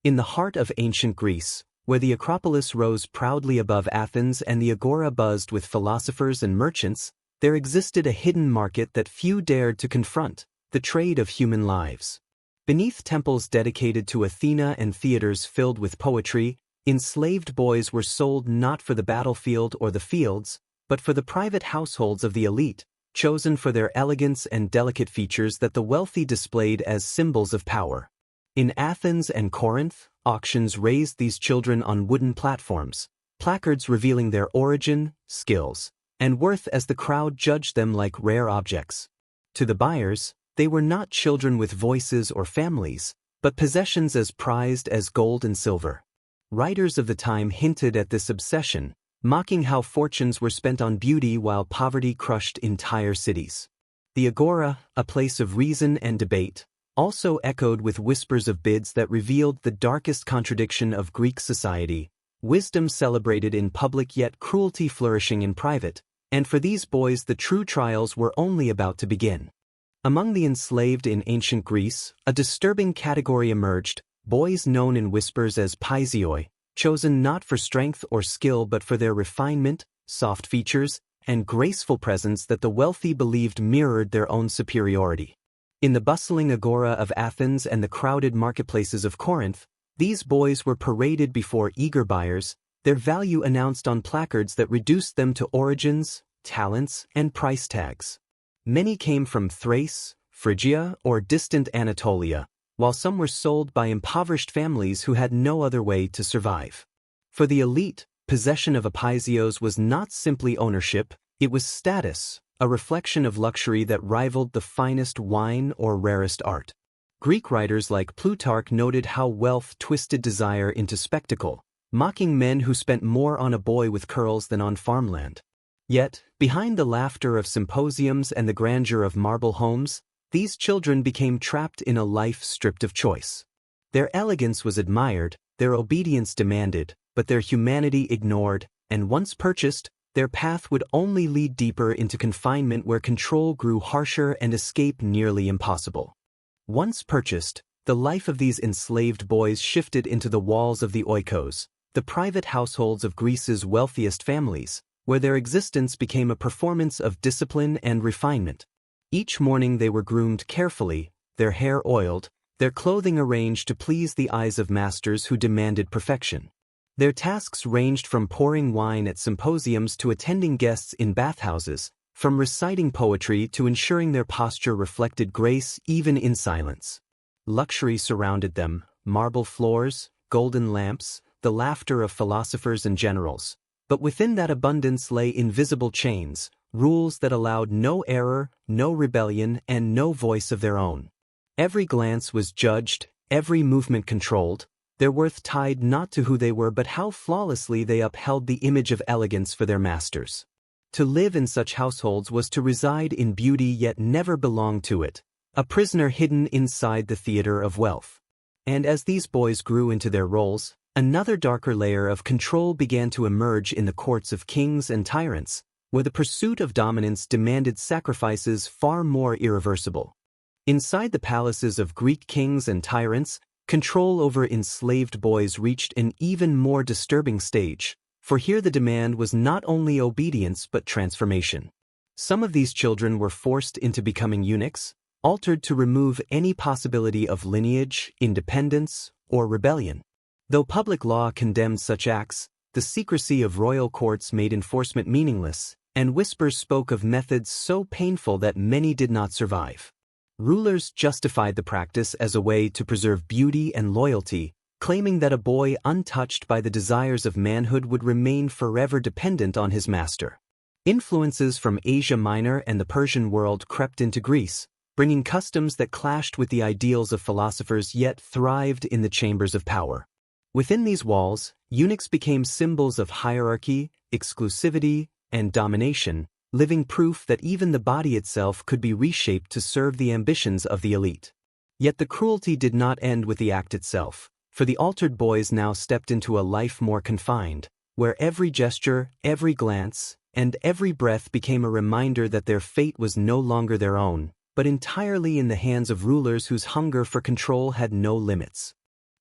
In the heart of ancient Greece, where the Acropolis rose proudly above Athens and the agora buzzed with philosophers and merchants, there existed a hidden market that few dared to confront, the trade of human lives. Beneath temples dedicated to Athena and theaters filled with poetry, enslaved boys were sold not for the battlefield or the fields, but for the private households of the elite, chosen for their elegance and delicate features that the wealthy displayed as symbols of power. In Athens and Corinth, auctions raised these children on wooden platforms, placards revealing their origin, skills, and worth as the crowd judged them like rare objects. To the buyers, they were not children with voices or families, but possessions as prized as gold and silver. Writers of the time hinted at this obsession, mocking how fortunes were spent on beauty while poverty crushed entire cities. The agora, a place of reason and debate, also echoed with whispers of bids that revealed the darkest contradiction of Greek society: wisdom celebrated in public yet cruelty flourishing in private, and for these boys the true trials were only about to begin. Among the enslaved in ancient Greece, a disturbing category emerged: boys known in whispers as paisioi, chosen not for strength or skill but for their refinement, soft features, and graceful presence that the wealthy believed mirrored their own superiority. In the bustling agora of Athens and the crowded marketplaces of Corinth, these boys were paraded before eager buyers, their value announced on placards that reduced them to origins, talents, and price tags. Many came from Thrace, Phrygia, or distant Anatolia, while some were sold by impoverished families who had no other way to survive. For the elite, possession of apaisios was not simply ownership, it was status, a reflection of luxury that rivaled the finest wine or rarest art. Greek writers like Plutarch noted how wealth twisted desire into spectacle, mocking men who spent more on a boy with curls than on farmland. Yet, behind the laughter of symposiums and the grandeur of marble homes, these children became trapped in a life stripped of choice. Their elegance was admired, their obedience demanded, but their humanity ignored, and once purchased, their path would only lead deeper into confinement where control grew harsher and escape nearly impossible. Once purchased, the life of these enslaved boys shifted into the walls of the oikos, the private households of Greece's wealthiest families, where their existence became a performance of discipline and refinement. Each morning they were groomed carefully, their hair oiled, their clothing arranged to please the eyes of masters who demanded perfection. Their tasks ranged from pouring wine at symposiums to attending guests in bathhouses, from reciting poetry to ensuring their posture reflected grace even in silence. Luxury surrounded them: marble floors, golden lamps, the laughter of philosophers and generals. But within that abundance lay invisible chains, rules that allowed no error, no rebellion, and no voice of their own. Every glance was judged, every movement controlled, their worth tied not to who they were but how flawlessly they upheld the image of elegance for their masters. To live in such households was to reside in beauty yet never belong to it, a prisoner hidden inside the theater of wealth. And as these boys grew into their roles, another darker layer of control began to emerge in the courts of kings and tyrants, where the pursuit of dominance demanded sacrifices far more irreversible. Inside the palaces of Greek kings and tyrants, control over enslaved boys reached an even more disturbing stage, for here the demand was not only obedience but transformation. Some of these children were forced into becoming eunuchs, altered to remove any possibility of lineage, independence, or rebellion. Though public law condemned such acts, the secrecy of royal courts made enforcement meaningless, and whispers spoke of methods so painful that many did not survive. Rulers justified the practice as a way to preserve beauty and loyalty, claiming that a boy untouched by the desires of manhood would remain forever dependent on his master. Influences from Asia Minor and the Persian world crept into Greece, bringing customs that clashed with the ideals of philosophers yet thrived in the chambers of power. Within these walls, eunuchs became symbols of hierarchy, exclusivity, and domination, living proof that even the body itself could be reshaped to serve the ambitions of the elite. Yet the cruelty did not end with the act itself, for the altered boys now stepped into a life more confined, where every gesture, every glance, and every breath became a reminder that their fate was no longer their own, but entirely in the hands of rulers whose hunger for control had no limits.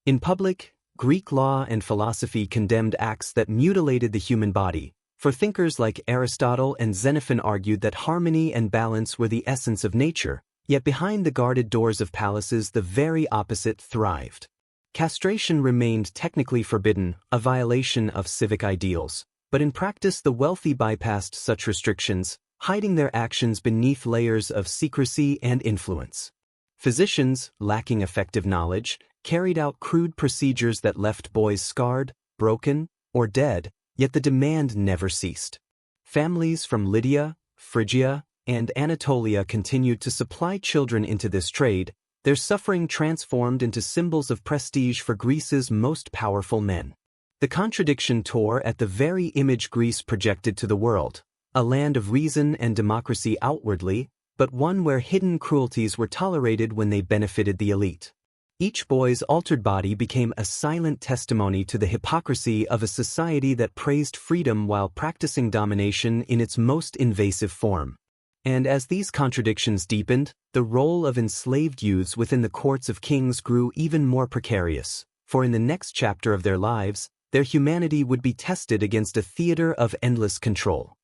In public, Greek law and philosophy condemned acts that mutilated the human body, for thinkers like Aristotle and Xenophon argued that harmony and balance were the essence of nature, yet behind the guarded doors of palaces the very opposite thrived. Castration remained technically forbidden, a violation of civic ideals, but in practice the wealthy bypassed such restrictions, hiding their actions beneath layers of secrecy and influence. Physicians, lacking effective knowledge, carried out crude procedures that left boys scarred, broken, or dead, yet the demand never ceased. Families from Lydia, Phrygia, and Anatolia continued to supply children into this trade, their suffering transformed into symbols of prestige for Greece's most powerful men. The contradiction tore at the very image Greece projected to the world, a land of reason and democracy outwardly, but one where hidden cruelties were tolerated when they benefited the elite. Each boy's altered body became a silent testimony to the hypocrisy of a society that praised freedom while practicing domination in its most invasive form. And as these contradictions deepened, the role of enslaved youths within the courts of kings grew even more precarious, for in the next chapter of their lives, their humanity would be tested against a theater of endless control.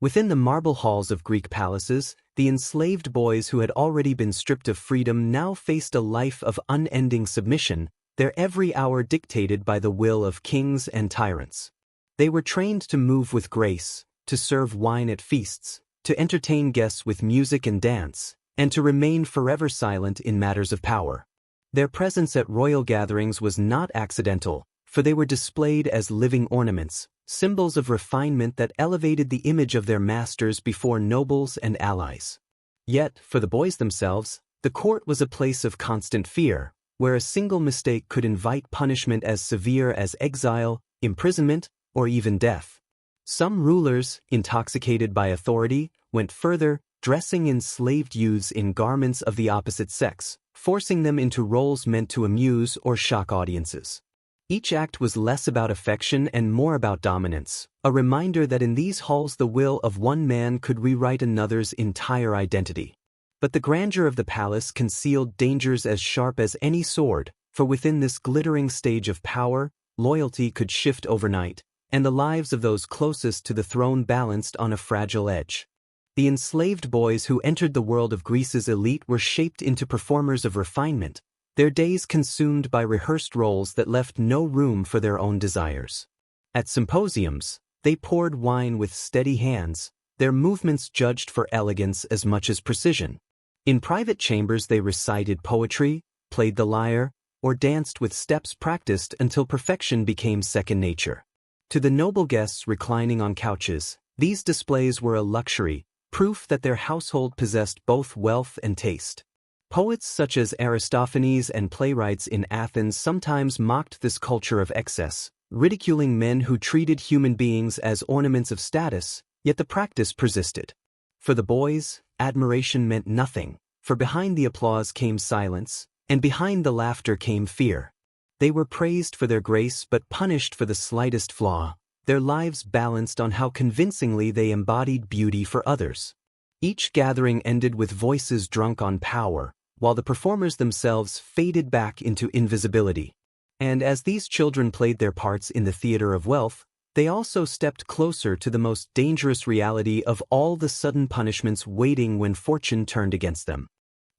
Within the marble halls of Greek palaces, the enslaved boys who had already been stripped of freedom now faced a life of unending submission, their every hour dictated by the will of kings and tyrants. They were trained to move with grace, to serve wine at feasts, to entertain guests with music and dance, and to remain forever silent in matters of power. Their presence at royal gatherings was not accidental, for they were displayed as living ornaments, symbols of refinement that elevated the image of their masters before nobles and allies. Yet, for the boys themselves, the court was a place of constant fear, where a single mistake could invite punishment as severe as exile, imprisonment, or even death. Some rulers, intoxicated by authority, went further, dressing enslaved youths in garments of the opposite sex, forcing them into roles meant to amuse or shock audiences. Each act was less about affection and more about dominance, a reminder that in these halls the will of one man could rewrite another's entire identity. But the grandeur of the palace concealed dangers as sharp as any sword, for within this glittering stage of power, loyalty could shift overnight, and the lives of those closest to the throne balanced on a fragile edge. The enslaved boys who entered the world of Greece's elite were shaped into performers of refinement, their days consumed by rehearsed roles that left no room for their own desires. At symposiums, they poured wine with steady hands, their movements judged for elegance as much as precision. In private chambers they recited poetry, played the lyre, or danced with steps practiced until perfection became second nature. To the noble guests reclining on couches, these displays were a luxury, proof that their household possessed both wealth and taste. Poets such as Aristophanes and playwrights in Athens sometimes mocked this culture of excess, ridiculing men who treated human beings as ornaments of status, yet the practice persisted. For the boys, admiration meant nothing, for behind the applause came silence, and behind the laughter came fear. They were praised for their grace but punished for the slightest flaw, their lives balanced on how convincingly they embodied beauty for others. Each gathering ended with voices drunk on power, while the performers themselves faded back into invisibility. And as these children played their parts in the theater of wealth, they also stepped closer to the most dangerous reality of all the sudden punishments waiting when fortune turned against them.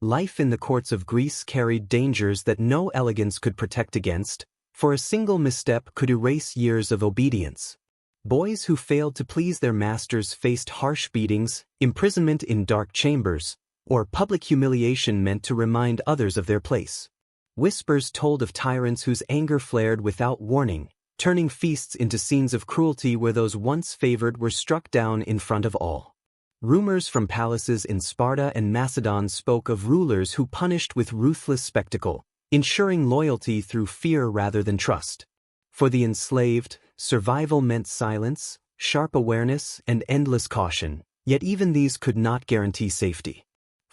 Life in the courts of Greece carried dangers that no elegance could protect against, for a single misstep could erase years of obedience. Boys who failed to please their masters faced harsh beatings, imprisonment in dark chambers, or public humiliation meant to remind others of their place. Whispers told of tyrants whose anger flared without warning, turning feasts into scenes of cruelty where those once favored were struck down in front of all. Rumors from palaces in Sparta and Macedon spoke of rulers who punished with ruthless spectacle, ensuring loyalty through fear rather than trust. For the enslaved, survival meant silence, sharp awareness, and endless caution, yet even these could not guarantee safety.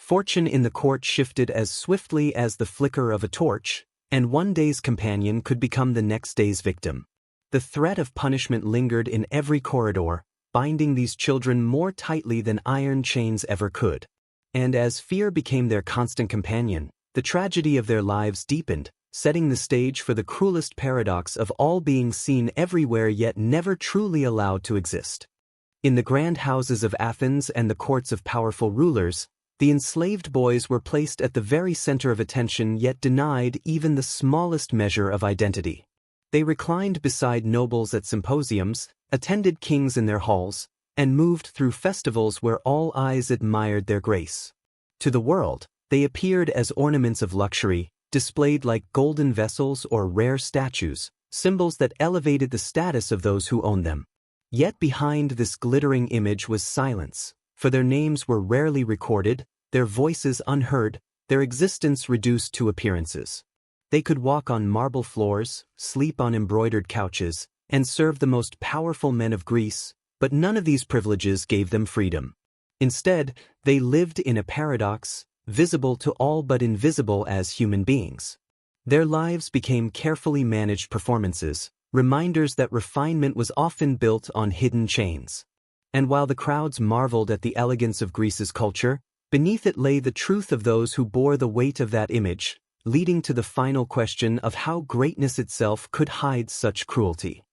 Fortune in the court shifted as swiftly as the flicker of a torch, and one day's companion could become the next day's victim. The threat of punishment lingered in every corridor, binding these children more tightly than iron chains ever could. And as fear became their constant companion, the tragedy of their lives deepened, setting the stage for the cruelest paradox of all being seen everywhere yet never truly allowed to exist. In the grand houses of Athens and the courts of powerful rulers, the enslaved boys were placed at the very center of attention yet denied even the smallest measure of identity. They reclined beside nobles at symposiums, attended kings in their halls, and moved through festivals where all eyes admired their grace. To the world, they appeared as ornaments of luxury, displayed like golden vessels or rare statues, symbols that elevated the status of those who owned them. Yet behind this glittering image was silence, for their names were rarely recorded, their voices unheard, their existence reduced to appearances. They could walk on marble floors, sleep on embroidered couches, and serve the most powerful men of Greece, but none of these privileges gave them freedom. Instead, they lived in a paradox, visible to all but invisible as human beings. Their lives became carefully managed performances, reminders that refinement was often built on hidden chains. And while the crowds marveled at the elegance of Greece's culture, beneath it lay the truth of those who bore the weight of that image, leading to the final question of how greatness itself could hide such cruelty.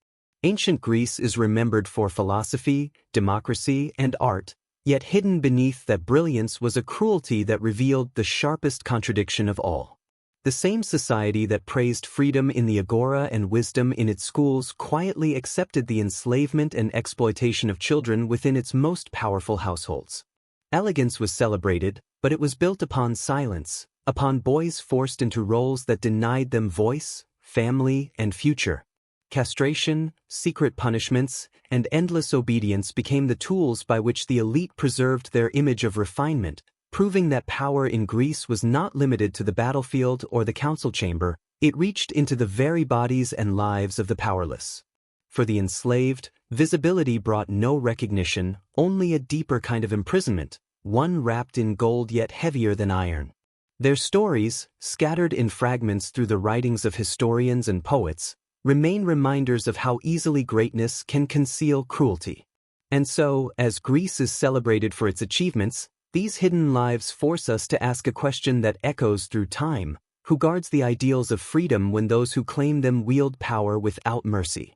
Ancient Greece is remembered for philosophy, democracy, and art, yet hidden beneath that brilliance was a cruelty that revealed the sharpest contradiction of all. The same society that praised freedom in the agora and wisdom in its schools quietly accepted the enslavement and exploitation of children within its most powerful households. Elegance was celebrated, but it was built upon silence, upon boys forced into roles that denied them voice, family, and future. Castration, secret punishments, and endless obedience became the tools by which the elite preserved their image of refinement, proving that power in Greece was not limited to the battlefield or the council chamber, it reached into the very bodies and lives of the powerless. For the enslaved, visibility brought no recognition, only a deeper kind of imprisonment, one wrapped in gold yet heavier than iron. Their stories, scattered in fragments through the writings of historians and poets, remain reminders of how easily greatness can conceal cruelty. And so, as Greece is celebrated for its achievements, these hidden lives force us to ask a question that echoes through time: who guards the ideals of freedom when those who claim them wield power without mercy?